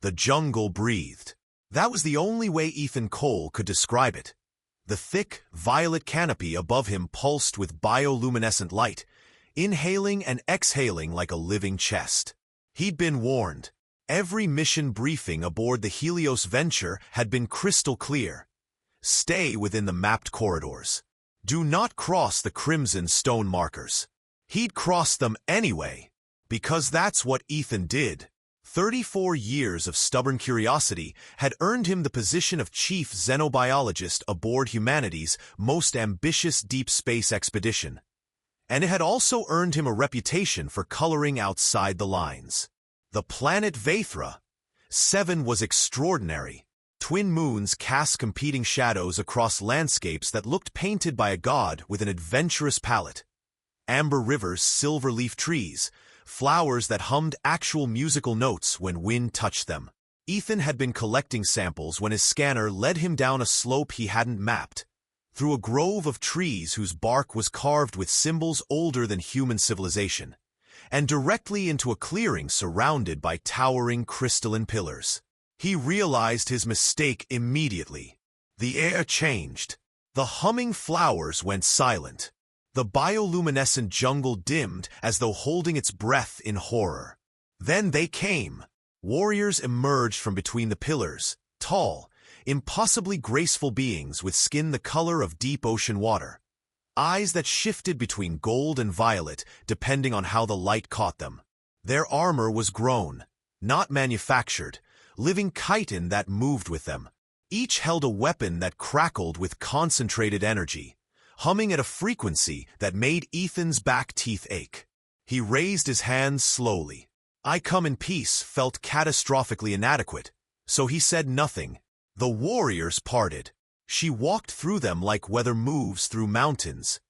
The jungle breathed. That was the only way Ethan Cole could describe it. The thick, violet canopy above him pulsed with bioluminescent light, inhaling and exhaling like a living chest. He'd been warned. Every mission briefing aboard the Helios Venture had been crystal clear. Stay within the mapped corridors. Do not cross the crimson stone markers. He'd cross them anyway, because that's what Ethan did. 34 years of stubborn curiosity had earned him the position of chief xenobiologist aboard humanity's most ambitious deep space expedition. And it had also earned him a reputation for coloring outside the lines. The planet Vaethra, 7, was extraordinary. Twin moons cast competing shadows across landscapes that looked painted by a god with an adventurous palette. Amber rivers, silver leaf trees, flowers that hummed actual musical notes when wind touched them. Ethan had been collecting samples when his scanner led him down a slope he hadn't mapped, through a grove of trees whose bark was carved with symbols older than human civilization, and directly into a clearing surrounded by towering crystalline pillars. He realized his mistake immediately. The air changed. The humming flowers went silent. The bioluminescent jungle dimmed as though holding its breath in horror. Then they came. Warriors emerged from between the pillars, tall, impossibly graceful beings with skin the color of deep ocean water. Eyes that shifted between gold and violet depending on how the light caught them. Their armor was grown, not manufactured, living chitin that moved with them. Each held a weapon that crackled with concentrated energy, humming at a frequency that made Ethan's back teeth ache. He raised his hands slowly. "I come in peace" felt catastrophically inadequate, so he said nothing. The warriors parted. She walked through them like weather moves through mountains.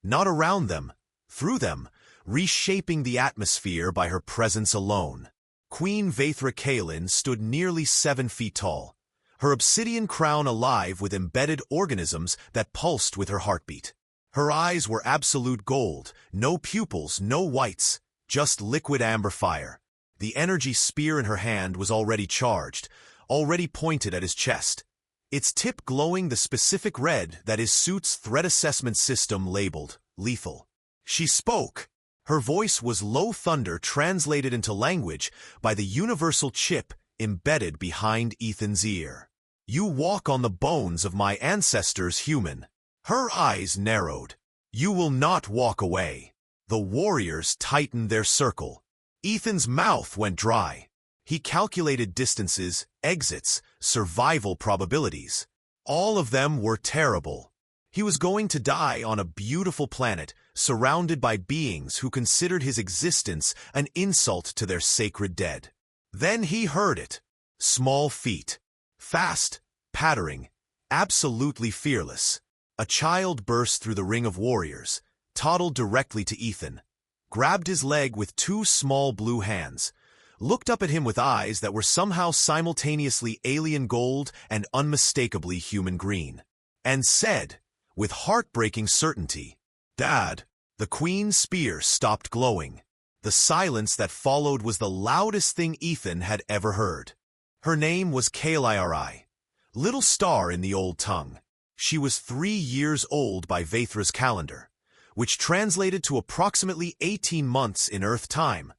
Not around them, through them, reshaping the atmosphere by her presence alone. Queen Vaethra Kalin stood nearly 7 feet tall, her obsidian crown alive with embedded organisms that pulsed with her heartbeat. Her eyes were absolute gold, no pupils, no whites, just liquid amber fire. The energy spear in her hand was already charged, already pointed at his chest, its tip glowing the specific red that his suit's threat assessment system labeled lethal. She spoke. Her voice was low thunder translated into language by the universal chip embedded behind Ethan's ear. "You walk on the bones of my ancestors, human." Her eyes narrowed. "You will not walk away." The warriors tightened their circle. Ethan's mouth went dry. He calculated distances, exits, survival probabilities. All of them were terrible. He was going to die on a beautiful planet, surrounded by beings who considered his existence an insult to their sacred dead. Then he heard it. Small feet. Fast, pattering, absolutely fearless. A child burst through the ring of warriors, toddled directly to Ethan, grabbed his leg with 2 small blue hands, looked up at him with eyes that were somehow simultaneously alien gold and unmistakably human green, and said, with heartbreaking certainty, "Dad." The queen's spear stopped glowing. The silence that followed was the loudest thing Ethan had ever heard. Her name was Kaliri, little star in the old tongue. She was 3 years old by Vaethra's calendar, which translated to approximately 18 months in Earth time,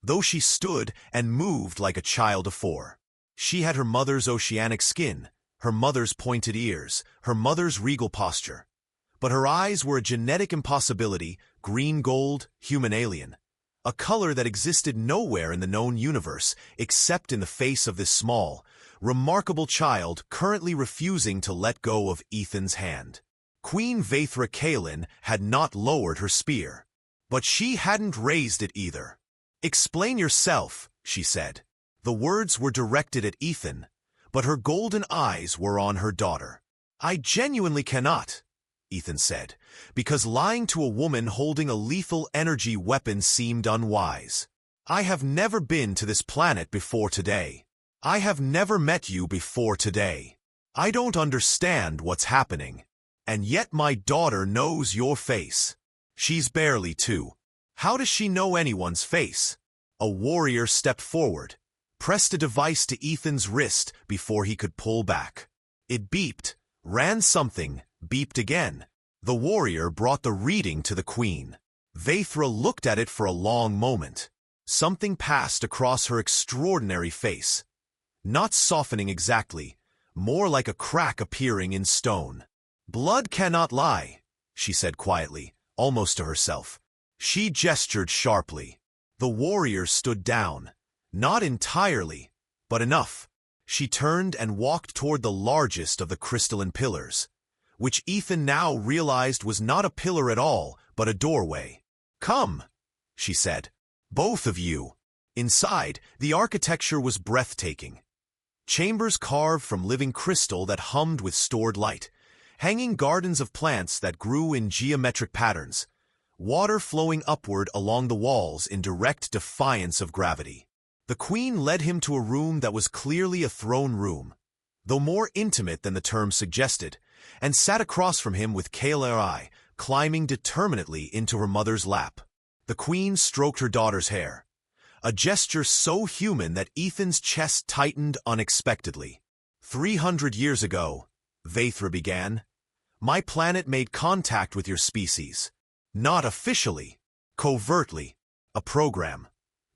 though she stood and moved like a child of 4. She had her mother's oceanic skin, her mother's pointed ears, her mother's regal posture. But her eyes were a genetic impossibility, green gold, human alien. A color that existed nowhere in the known universe except in the face of this small, remarkable child currently refusing to let go of Ethan's hand. Queen Vaethra Kalin had not lowered her spear, but she hadn't raised it either. "Explain yourself," she said. The words were directed at Ethan, but her golden eyes were on her daughter. "I genuinely cannot," Ethan said, because lying to a woman holding a lethal energy weapon seemed unwise. "I have never been to this planet before today. I have never met you before today. I don't understand what's happening. And yet my daughter knows your face. She's barely 2. How does she know anyone's face?" A warrior stepped forward, pressed a device to Ethan's wrist before he could pull back. It beeped, ran something, beeped again. The warrior brought the reading to the queen. Vaethra looked at it for a long moment. Something passed across her extraordinary face. Not softening exactly, more like a crack appearing in stone. "Blood cannot lie," she said quietly, almost to herself. She gestured sharply. The warrior stood down. Not entirely, but enough. She turned and walked toward the largest of the crystalline pillars, which Ethan now realized was not a pillar at all, but a doorway. "Come," she said. "Both of you." Inside, the architecture was breathtaking. Chambers carved from living crystal that hummed with stored light, hanging gardens of plants that grew in geometric patterns, water flowing upward along the walls in direct defiance of gravity. The queen led him to a room that was clearly a throne room, though more intimate than the term suggested, and sat across from him with Kali climbing determinedly into her mother's lap. The queen stroked her daughter's hair, a gesture so human that Ethan's chest tightened unexpectedly. 300 years ago, Vaethra began, my planet made contact with your species. Not officially, covertly, a program,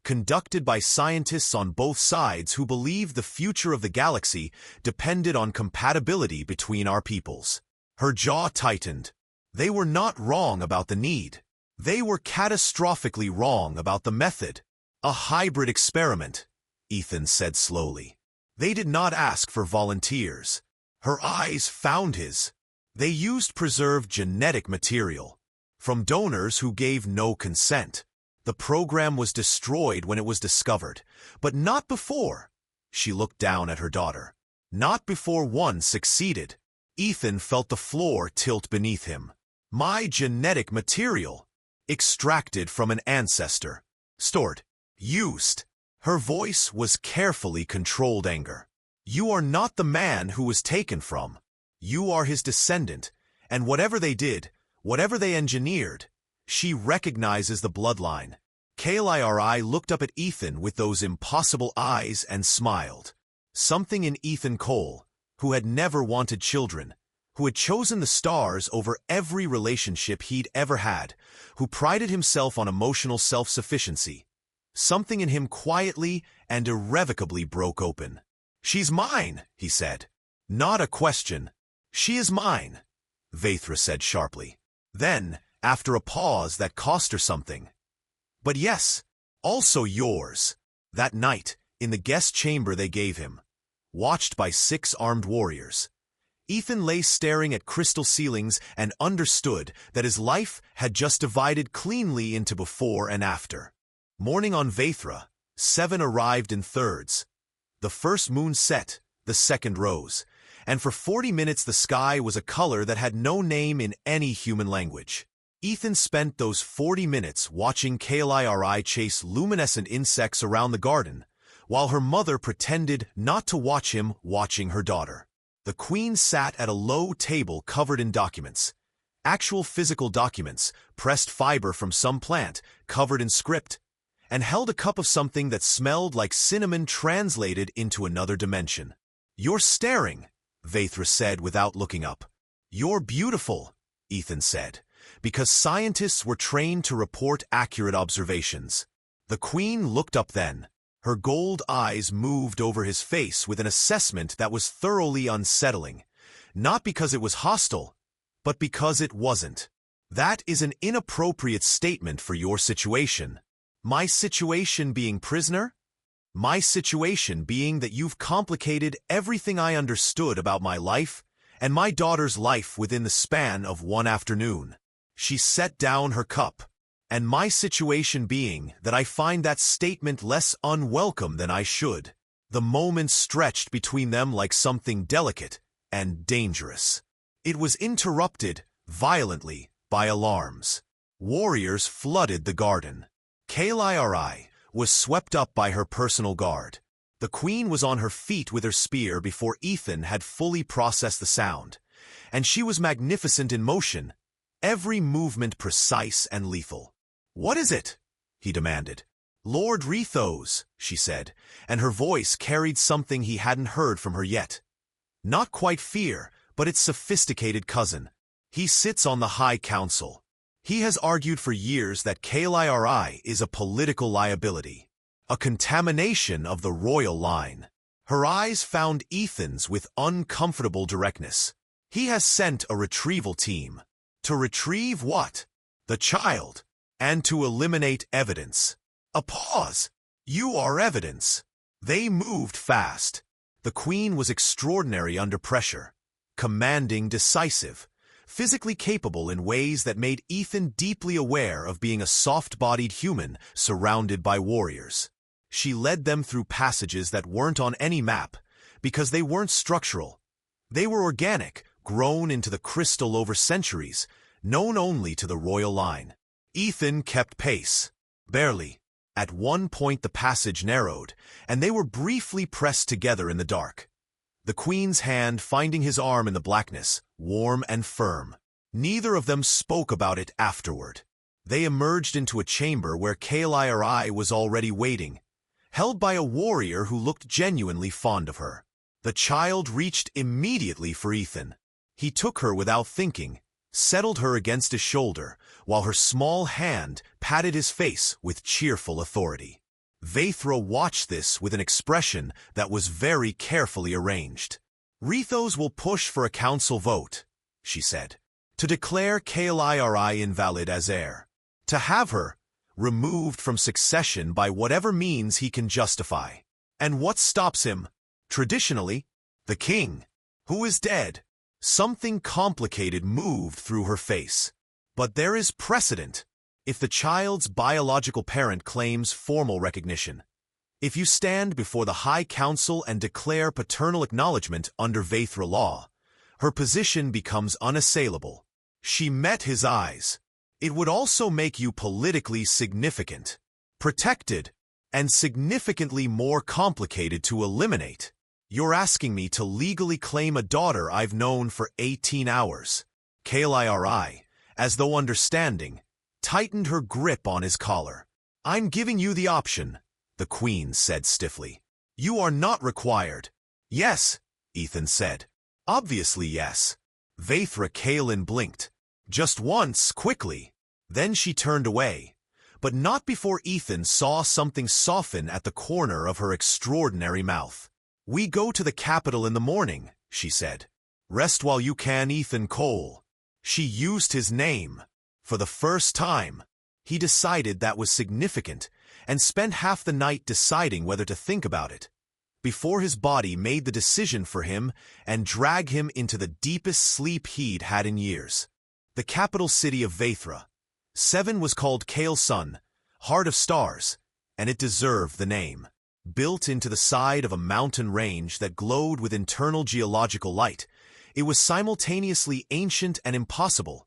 conducted by scientists on both sides who believed the future of the galaxy depended on compatibility between our peoples. Her jaw tightened. They were not wrong about the need. They were catastrophically wrong about the method. A hybrid experiment, Ethan said slowly. They did not ask for volunteers. Her eyes found his. They used preserved genetic material from donors who gave no consent. The program was destroyed when it was discovered, but not before. She looked down at her daughter. Not before one succeeded. Ethan felt the floor tilt beneath him. My genetic material, extracted from an ancestor, stored, used. Her voice was carefully controlled anger. You are not the man who was taken from. You are his descendant, and whatever they did, whatever they engineered, she recognizes the bloodline. Kali looked up at Ethan with those impossible eyes and smiled. Something in Ethan Cole, who had never wanted children, who had chosen the stars over every relationship he'd ever had, who prided himself on emotional self-sufficiency. Something in him quietly and irrevocably broke open. She's mine, he said. Not a question. She is mine, Vaethra said sharply. Then, after a pause that cost her something. But yes, also yours. That night, in the guest chamber they gave him, watched by 6 armed warriors, Ethan lay staring at crystal ceilings and understood that his life had just divided cleanly into before and after. Morning on Vaethra, 7 arrived in thirds. The first moon set, the second rose, and for 40 minutes the sky was a color that had no name in any human language. Ethan spent those 40 minutes watching Kali chase luminescent insects around the garden, while her mother pretended not to watch him watching her daughter. The queen sat at a low table covered in documents. Actual physical documents, pressed fiber from some plant, covered in script, and held a cup of something that smelled like cinnamon translated into another dimension. You're staring, Vaethra said without looking up. You're beautiful, Ethan said, because scientists were trained to report accurate observations. The queen looked up then. Her gold eyes moved over his face with an assessment that was thoroughly unsettling, not because it was hostile, but because it wasn't. That is an inappropriate statement for your situation. My situation being prisoner? My situation being that you've complicated everything I understood about my life and my daughter's life within the span of one afternoon. She set down her cup. And my situation being that I find that statement less unwelcome than I should. The moment stretched between them like something delicate and dangerous. It was interrupted, violently, by alarms. Warriors flooded the garden. Kali was swept up by her personal guard. The queen was on her feet with her spear before Ethan had fully processed the sound, and she was magnificent in motion, every movement precise and lethal. What is it? He demanded. "Lord Rethos," she said, and her voice carried something he hadn't heard from her yet. Not quite fear, but its sophisticated cousin. "He sits on the High Council. He has argued for years that Kali is a political liability, a contamination of the royal line." Her eyes found Ethan's with uncomfortable directness. "He has sent a retrieval team. To retrieve what? The child. And to eliminate evidence." A pause. "You are evidence." They moved fast. The Queen was extraordinary under pressure, commanding, decisive, physically capable in ways that made Ethan deeply aware of being a soft-bodied human surrounded by warriors. She led them through passages that weren't on any map, because they weren't structural. They were organic, grown into the crystal over centuries, known only to the royal line. Ethan kept pace. Barely. At one point the passage narrowed, and they were briefly pressed together in the dark. The Queen's hand finding his arm in the blackness, warm and firm. Neither of them spoke about it afterward. They emerged into a chamber where Kali was already waiting, held by a warrior who looked genuinely fond of her. The child reached immediately for Ethan. He took her without thinking, settled her against his shoulder, while her small hand patted his face with cheerful authority. Vaethra watched this with an expression that was very carefully arranged. "Rethos will push for a council vote," she said, "to declare Kali invalid as heir, to have her removed from succession by whatever means he can justify. And what stops him? Traditionally, the king, who is dead." Something complicated moved through her face. "But there is precedent. If the child's biological parent claims formal recognition, if you stand before the High Council and declare paternal acknowledgement under Vaethra law, her position becomes unassailable." She met his eyes. "It would also make you politically significant, protected, and significantly more complicated to eliminate. You're asking me to legally claim a daughter I've known for 18 hours. Kali, as though understanding, tightened her grip on his collar. "I'm giving you the option," the Queen said stiffly. "You are not required." "Yes," Ethan said. "Obviously yes." Vaethra Kalin blinked. Just once, quickly. Then she turned away, but not before Ethan saw something soften at the corner of her extraordinary mouth. "We go to the capital in the morning," she said. "Rest while you can, Ethan Cole." She used his name. For the first time, he decided that was significant and spent half the night deciding whether to think about it, before his body made the decision for him and drag him into the deepest sleep he'd had in years. The capital city of Vaethra. 7 was called Kale Sun, Heart of Stars, and it deserved the name. Built into the side of a mountain range that glowed with internal geological light, it was simultaneously ancient and impossible.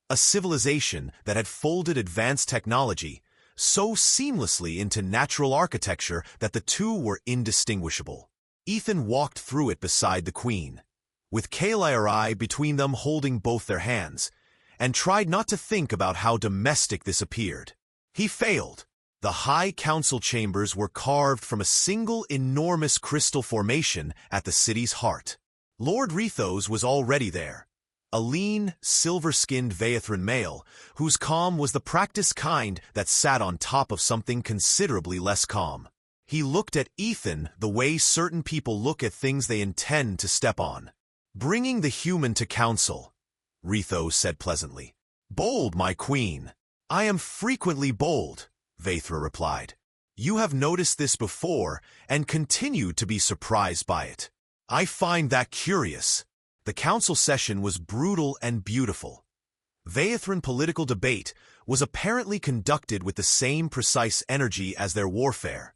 A civilization that had folded advanced technology so seamlessly into natural architecture that the two were indistinguishable. Ethan walked through it beside the Queen, with Kali between them holding both their hands, and tried not to think about how domestic this appeared. He failed. The High Council chambers were carved from a single enormous crystal formation at the city's heart. Lord Rethos was already there, a lean, silver-skinned Vaethran male whose calm was the practiced kind that sat on top of something considerably less calm. He looked at Ethan the way certain people look at things they intend to step on. "Bringing the human to council," Rethos said pleasantly. "Bold, my queen." "I am frequently bold," Vaethra replied. "You have noticed this before and continue to be surprised by it. I find that curious." The council session was brutal and beautiful. Vaethran political debate was apparently conducted with the same precise energy as their warfare.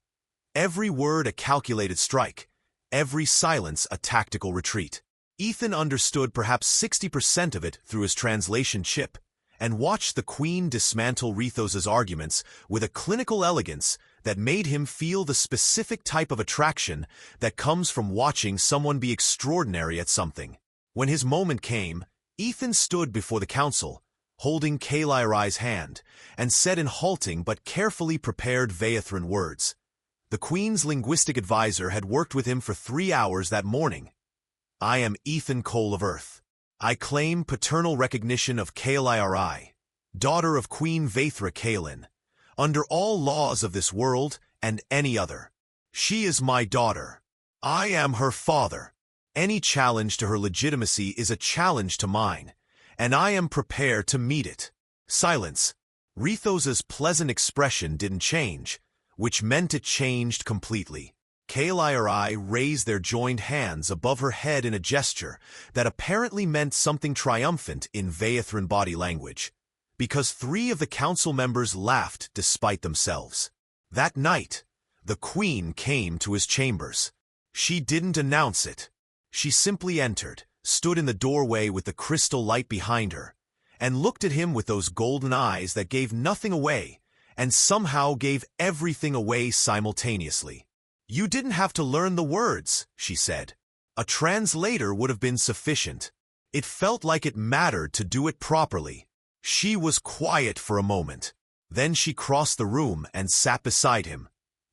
Every word a calculated strike, every silence a tactical retreat. Ethan understood perhaps 60% of it through his translation chip, and watched the Queen dismantle Rethos's arguments with a clinical elegance that made him feel the specific type of attraction that comes from watching someone be extraordinary at something. When his moment came, Ethan stood before the council, holding Kael'Irai's hand, and said in halting but carefully prepared Vaethran words. The Queen's linguistic advisor had worked with him for 3 hours that morning. I am Ethan Cole of Earth. I claim paternal recognition of Kael'irai, daughter of Queen Vaethra Kaelin, under all laws of this world and any other. She is my daughter. I am her father. Any challenge to her legitimacy is a challenge to mine, and I am prepared to meet it. Silence. Rithos's pleasant expression didn't change, which meant it changed completely. Kael'irai raised their joined hands above her head in a gesture that apparently meant something triumphant in Vaethran body language, because 3 of the council members laughed despite themselves. That night, the Queen came to his chambers. She didn't announce it. She simply entered, stood in the doorway with the crystal light behind her, and looked at him with those golden eyes that gave nothing away, and somehow gave everything away simultaneously. You didn't have to learn the words, she said. A translator would have been sufficient. It felt like it mattered to do it properly. She was quiet for a moment. Then she crossed the room and sat beside him.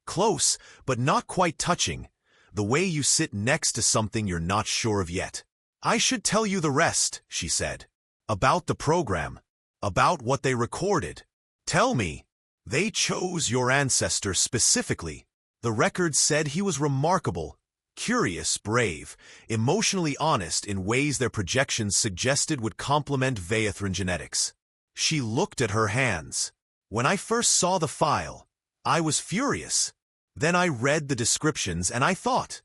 Close, but not quite touching, the way you sit next to something you're not sure of yet. I should tell you the rest, she said. About the program. About what they recorded. Tell me. They chose your ancestor specifically. The record said he was remarkable, curious, brave, emotionally honest in ways their projections suggested would complement Vaethran genetics. She looked at her hands. When I first saw the file, I was furious. Then I read the descriptions and I thought.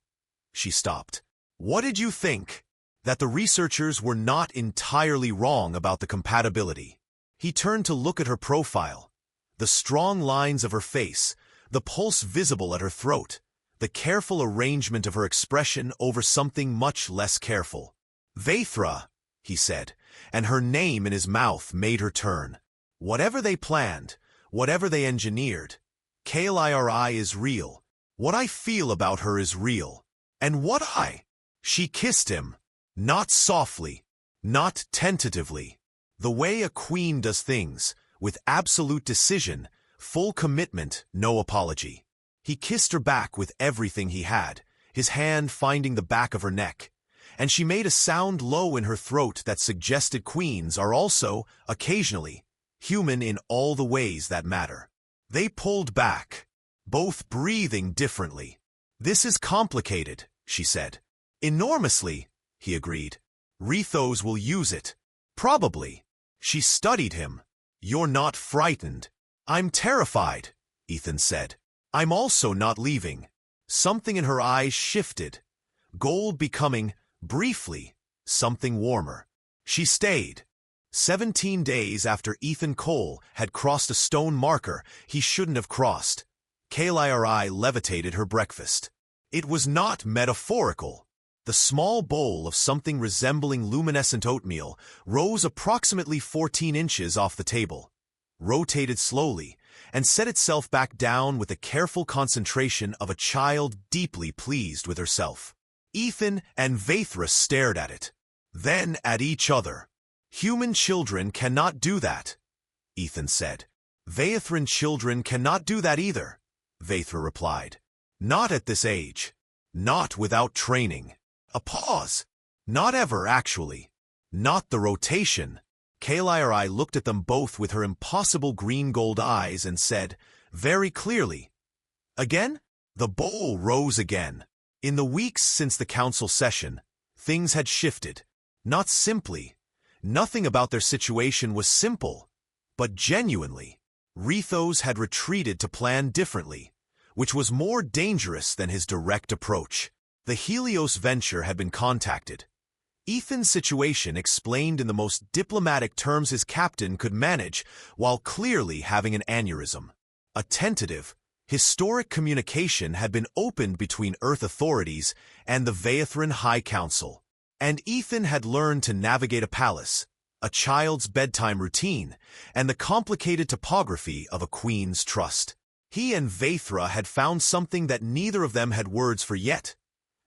She stopped. What did you think? That the researchers were not entirely wrong about the compatibility. He turned to look at her profile. The strong lines of her face, the pulse visible at her throat, the careful arrangement of her expression over something much less careful. Vaethra, he said, and her name in his mouth made her turn. Whatever they planned, whatever they engineered, Kael'Iri is real. What I feel about her is real. And what I... She kissed him. Not softly, not tentatively. The way a queen does things, with absolute decision, full commitment, no apology. He kissed her back with everything he had, his hand finding the back of her neck, and she made a sound low in her throat that suggested queens are also, occasionally, human in all the ways that matter. They pulled back, both breathing differently. This is complicated, she said. Enormously, he agreed. Rithos will use it. Probably. She studied him. You're not frightened. I'm terrified, Ethan said. I'm also not leaving. Something in her eyes shifted. Gold becoming, briefly, something warmer. She stayed. 17 days after Ethan Cole had crossed a stone marker he shouldn't have crossed, Kael'Iri levitated her breakfast. It was not metaphorical. The small bowl of something resembling luminescent oatmeal rose approximately 14 inches off the table, rotated slowly, and set itself back down with the careful concentration of a child deeply pleased with herself. Ethan and Vaethra stared at it, then at each other. Human children cannot do that, Ethan said. Vaethran children cannot do that either, Vaethra replied. Not at this age. Not without training. A pause. Not ever, actually. Not the rotation. Kael'Iri looked at them both with her impossible green-gold eyes and said, very clearly, again? The bowl rose again. In the weeks since the council session, things had shifted. Not simply. Nothing about their situation was simple, but genuinely. Rithos had retreated to plan differently, which was more dangerous than his direct approach. The Helios venture had been contacted. Ethan's situation explained in the most diplomatic terms his captain could manage while clearly having an aneurysm. A tentative, historic communication had been opened between Earth authorities and the Vaethran High Council, and Ethan had learned to navigate a palace, a child's bedtime routine, and the complicated topography of a queen's trust. He and Vaethra had found something that neither of them had words for yet.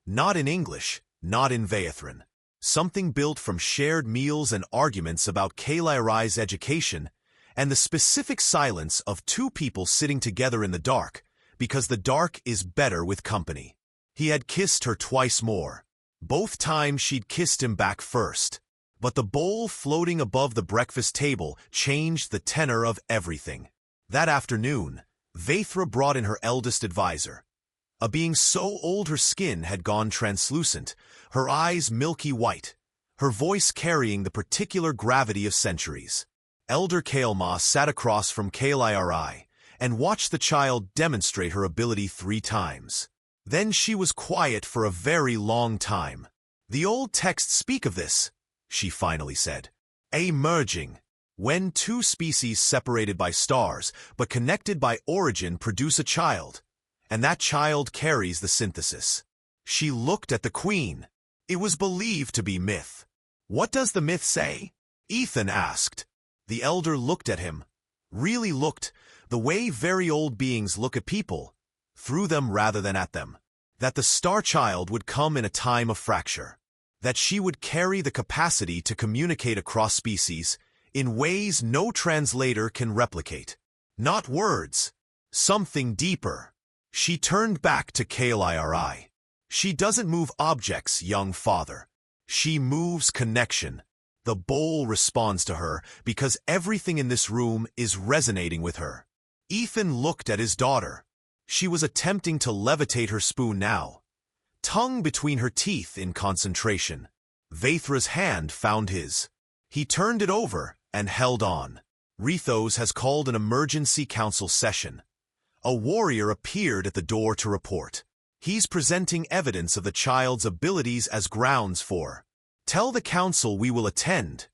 Not in English, not in Vaethran. something built from shared meals and arguments about Kailai's education, and the specific silence of two people sitting together in the dark, because the dark is better with company. He had kissed her twice more. Both times she'd kissed him back first. But the bowl floating above the breakfast table changed the tenor of everything. That afternoon, Vaithra brought in her eldest advisor. A being so old her skin had gone translucent, her eyes milky white, her voice carrying the particular gravity of centuries. Elder Kael'ma sat across from Kailai and watched the child demonstrate her ability 3 times. Then she was quiet for a very long time. "The old texts speak of this," she finally said. "A merging. When 2 species separated by stars but connected by origin produce a child, and that child carries the synthesis." She looked at the queen. "It was believed to be myth." "What does the myth say?" Ethan asked. The elder looked at him. Really looked, the way very old beings look at people, through them rather than at them. That the star child would come in a time of fracture. That she would carry the capacity to communicate across species in ways no translator can replicate. Not words. Something deeper. She turned back to Kailai. "She doesn't move objects, young father. She moves connection." The bowl responds to her because everything in this room is resonating with her. Ethan looked at his daughter. She was attempting to levitate her spoon now, tongue between her teeth in concentration. Vaithra's hand found his. He turned it over and held on. "Rithos has called an emergency council session." A warrior appeared at the door to report. "He's presenting evidence of the child's abilities as grounds for." "Tell the council we will attend,"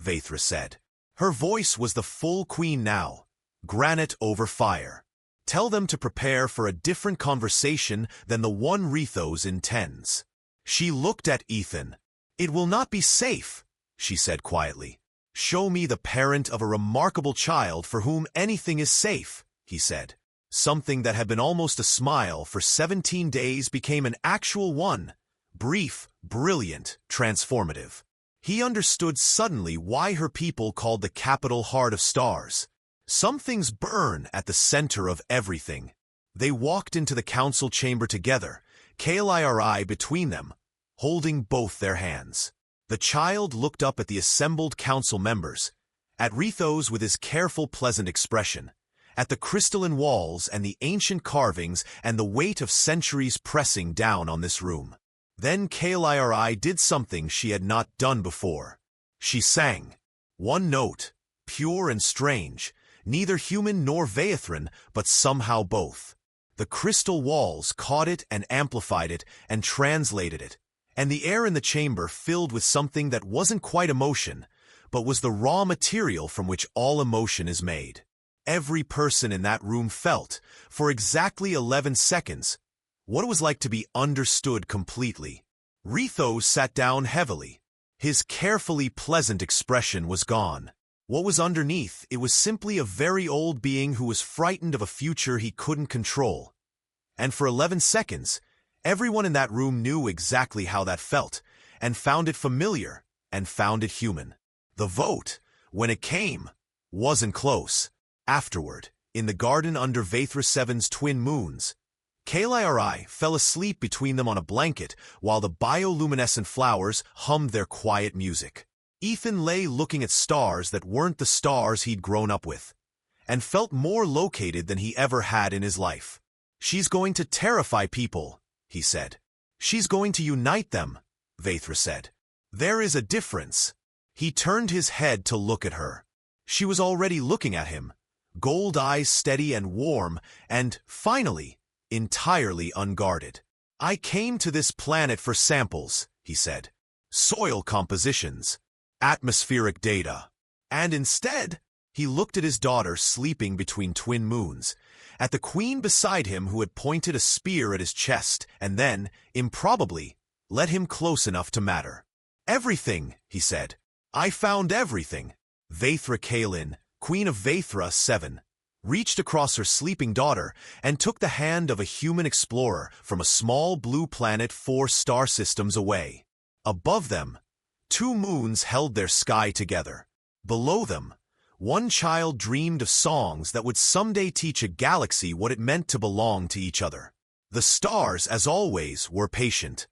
Vaithra said. Her voice was the full queen now, granite over fire. "Tell them to prepare for a different conversation than the one Rithos intends." She looked at Ethan. "It will not be safe," she said quietly. "Show me the parent of a remarkable child for whom anything is safe," he said. Something that had been almost a smile for 17 days became an actual one. Brief, brilliant, transformative. He understood suddenly why her people called the capital Heart of Stars. Some things burn at the center of everything. They walked into the council chamber together, Kailai between them, holding both their hands. The child looked up at the assembled council members, at Rithos with his careful, pleasant expression, at the crystalline walls and the ancient carvings and the weight of centuries pressing down on this room. Then Kailai did something she had not done before. She sang. One note, pure and strange, neither human nor Vaithran, but somehow both. The crystal walls caught it and amplified it and translated it, and the air in the chamber filled with something that wasn't quite emotion, but was the raw material from which all emotion is made. Every person in that room felt, for exactly 11 seconds, what it was like to be understood completely. Rithos sat down heavily. His carefully pleasant expression was gone. What was underneath, it was simply a very old being who was frightened of a future he couldn't control. And for 11 seconds, everyone in that room knew exactly how that felt, and found it familiar, and found it human. The vote, when it came, wasn't close. Afterward, in the garden under Vaithra VII's twin moons, Kailai fell asleep between them on a blanket while the bioluminescent flowers hummed their quiet music. Ethan lay looking at stars that weren't the stars he'd grown up with, and felt more located than he ever had in his life. "She's going to terrify people," he said. "She's going to unite them," Vaithra said. "There is a difference." He turned his head to look at her. She was already looking at him, gold eyes steady and warm, and, finally, entirely unguarded. "I came to this planet for samples," he said. "Soil compositions, atmospheric data. And instead," he looked at his daughter sleeping between twin moons, at the queen beside him who had pointed a spear at his chest and then, improbably, let him close enough to matter. "Everything," he said. "I found everything." Vaithra Kaelin, Queen of Vaithra VII, reached across her sleeping daughter and took the hand of a human explorer from a small blue planet 4 star systems away. Above them, Two moons held their sky together. Below them, one child dreamed of songs that would someday teach a galaxy what it meant to belong to each other. The stars, as always, were patient.